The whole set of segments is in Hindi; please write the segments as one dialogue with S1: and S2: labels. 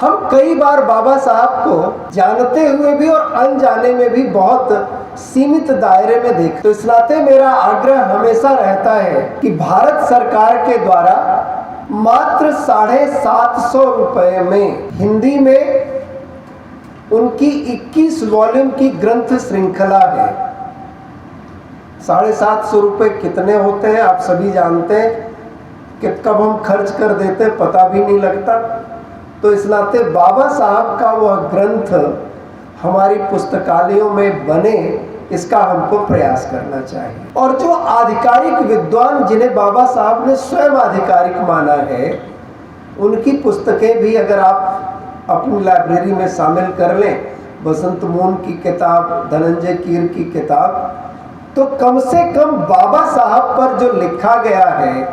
S1: हम कई बार बाबा साहब को जानते हुए भी और अनजाने में भी बहुत सीमित दायरे में देखते। तो इस नाते मेरा आग्रह हमेशा रहता है कि भारत सरकार के द्वारा मात्र 750 रुपए में हिंदी में उनकी 21 वॉल्यूम की ग्रंथ श्रृंखला है। 750 रुपए कितने होते हैं आप सभी जानते हैं कि कब हम खर्च कर देते हैं पता भी नहीं लगता। तो इस नाते बाबा साहब का वह ग्रंथ हमारी पुस्तकालयों में बने, इसका हमको प्रयास करना चाहिए। और जो आधिकारिक विद्वान जिन्हें बाबा साहब ने स्वयं आधिकारिक माना है, उनकी पुस्तकें भी अगर आप अपनी लाइब्रेरी में शामिल कर लें, बसंत मोहन की किताब, धनंजय कीर की किताब, तो कम से कम बाबा साहब पर जो लिखा गया है,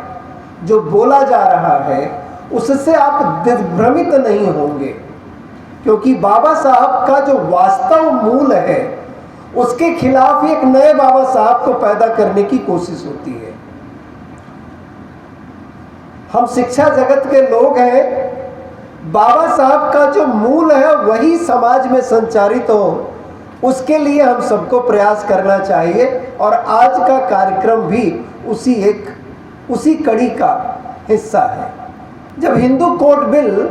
S1: जो बोला जा रहा है, उससे आप दिग्भ्रमित नहीं होंगे। क्योंकि बाबा साहब का जो वास्तव मूल है, उसके खिलाफ एक नए बाबा साहब को पैदा करने की कोशिश होती है। हम शिक्षा जगत के लोग हैं, बाबा साहब का जो मूल है वही समाज में संचारित हो, उसके लिए हम सबको प्रयास करना चाहिए। और आज का कार्यक्रम भी उसी कड़ी का हिस्सा है। जब Hindu code bill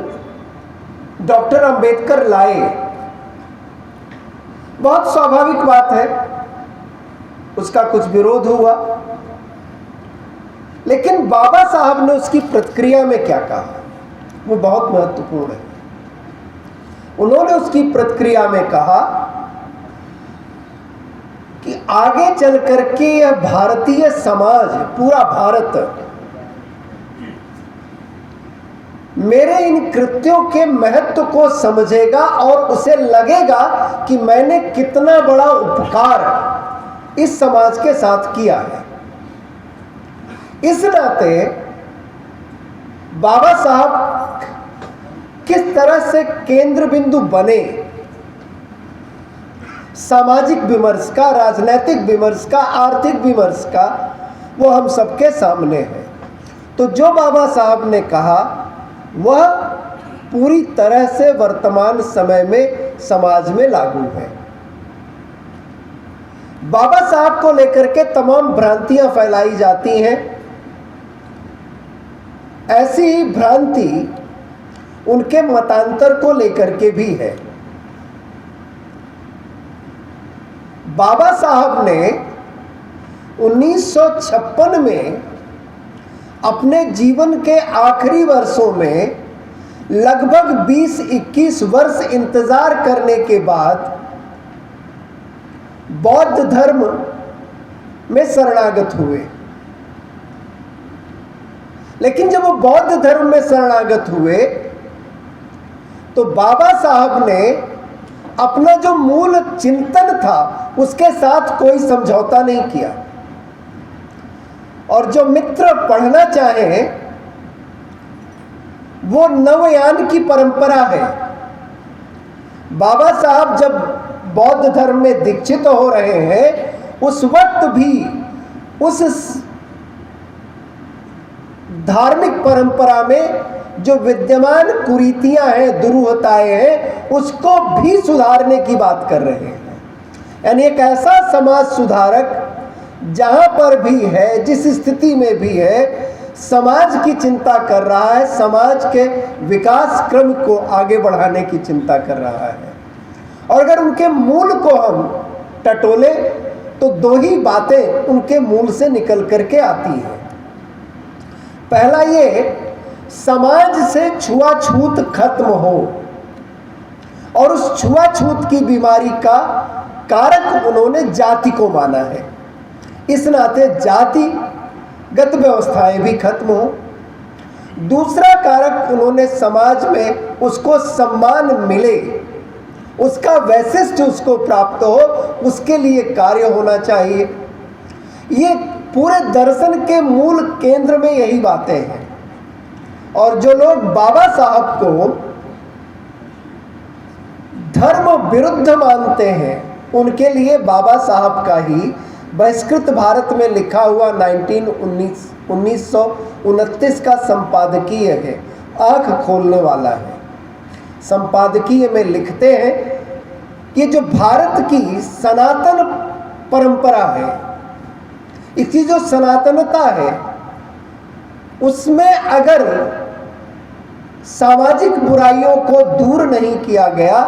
S1: doctor Ambedkar लाए, बहुत स्वाभाविक बात है, उसका कुछ विरोध हुआ, लेकिन बाबा साहब ने उसकी प्रतिक्रिया में क्या कहा वो बहुत महत्वपूर्ण है। उन्होंने उसकी प्रतिक्रिया में कहा कि आगे चल करके यह भारतीय समाज, पूरा भारत, मेरे इन कृत्यों के महत्व को समझेगा और उसे लगेगा कि मैंने कितना बड़ा उपकार इस समाज के साथ किया है। इस नाते बाबा साहब किस तरह से केंद्र बिंदु बने, सामाजिक विमर्श का, राजनैतिक विमर्श का, आर्थिक विमर्श का, वो हम सबके सामने है। तो जो बाबा साहब ने कहा वह पूरी तरह से वर्तमान समय में समाज में लागू है। बाबा साहब को लेकर के तमाम भ्रांतियां फैलाई जाती हैं। ऐसी ही भ्रांति उनके मतांतर को लेकर के भी है। बाबा साहब ने 1956 में अपने जीवन के आखिरी वर्षों में लगभग 20-21 वर्ष इंतजार करने के बाद बौद्ध धर्म में शरणागत हुए। लेकिन जब वो बौद्ध धर्म में शरणागत हुए तो बाबा साहब ने अपना जो मूल चिंतन था उसके साथ कोई समझौता नहीं किया। और जो मित्र पढ़ना चाहें, वो नवयान की परंपरा है। बाबा साहब जब बौद्ध धर्म में दीक्षित हो रहे हैं, उस वक्त भी उस धार्मिक परंपरा में जो विद्यमान कुरीतियां हैं, दुरूहताएं हैं, उसको भी सुधारने की बात कर रहे हैं। यानी एक ऐसा समाज सुधारक जहां पर भी है, जिस स्थिति में भी है, समाज की चिंता कर रहा है, समाज के विकास क्रम को आगे बढ़ाने की चिंता कर रहा है। और अगर उनके मूल को हम टटोले तो दो ही बातें उनके मूल से निकल करके आती हैं। पहला ये, समाज से छुआछूत खत्म हो, और उस छुआछूत की बीमारी का कारक उन्होंने जाति को माना है। इस नाते जातिगत व्यवस्थाएं भी खत्म हो। दूसरा कारक, उन्होंने समाज में उसको सम्मान मिले, उसका वैशिष्ट उसको प्राप्त हो, उसके लिए कार्य होना चाहिए। ये पूरे दर्शन के मूल केंद्र में यही बातें हैं। और जो लोग बाबा साहब को धर्म विरुद्ध मानते हैं, उनके लिए बाबा साहब का ही बहिष्कृत भारत में लिखा हुआ 1929 का संपादकीय है, आंख खोलने वाला है। संपादकीय में लिखते हैं कि जो भारत की सनातन परंपरा है, इसकी जो सनातनता है, उसमें अगर सामाजिक बुराइयों को दूर नहीं किया गया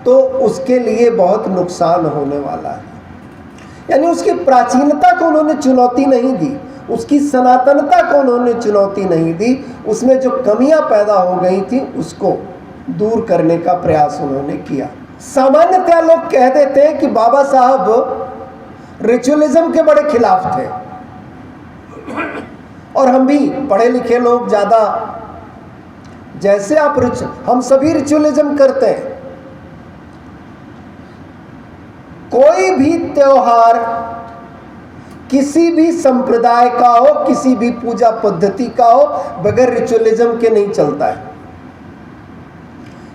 S1: तो उसके लिए बहुत नुकसान होने वाला है। यानी उसकी प्राचीनता को उन्होंने चुनौती नहीं दी, उसकी सनातनता को उन्होंने चुनौती नहीं दी, उसमें जो कमियां पैदा हो गई थी उसको दूर करने का प्रयास उन्होंने किया। सामान्यतः लोग कह देते हैं कि बाबा साहब रिचुअलिज्म के बड़े खिलाफ थे, और हम भी पढ़े लिखे लोग ज़्यादा, जैसे हम सभी रिचुअलिज्म करते हैं। कोई भी त्योहार किसी भी संप्रदाय का हो, किसी भी पूजा पद्धति का हो, बगैर रिचुअलिज्म के नहीं चलता है।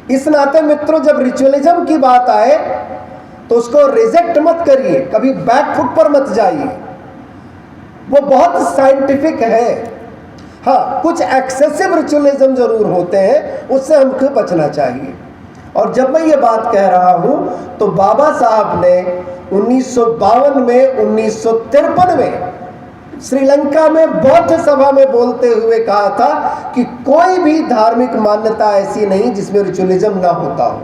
S1: इस नाते मित्रों, जब रिचुअलिज्म की बात आए तो उसको रिजेक्ट मत करिए, कभी बैकफुट पर मत जाइए। वो बहुत साइंटिफिक है। हाँ, कुछ एक्सेसिव रिचुअलिज्म जरूर होते हैं, उससे हमको बचना चाहिए। और जब मैं ये बात कह रहा हूं तो बाबा साहब ने 1952 में, 1953 में श्रीलंका में बौद्ध सभा में बोलते हुए कहा था कि कोई भी धार्मिक मान्यता ऐसी नहीं जिसमें रिचुअलिज्म ना होता हो।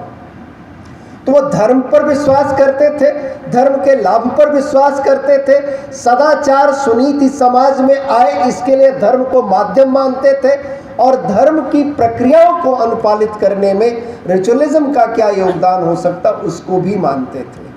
S1: तो वो धर्म पर विश्वास करते थे, धर्म के लाभ पर विश्वास करते थे, सदाचार सुनीति समाज में आए इसके लिए धर्म को माध्यम मानते थे, और धर्म की प्रक्रियाओं को अनुपालित करने में रिचुअलिज्म का क्या योगदान हो सकता उसको भी मानते थे।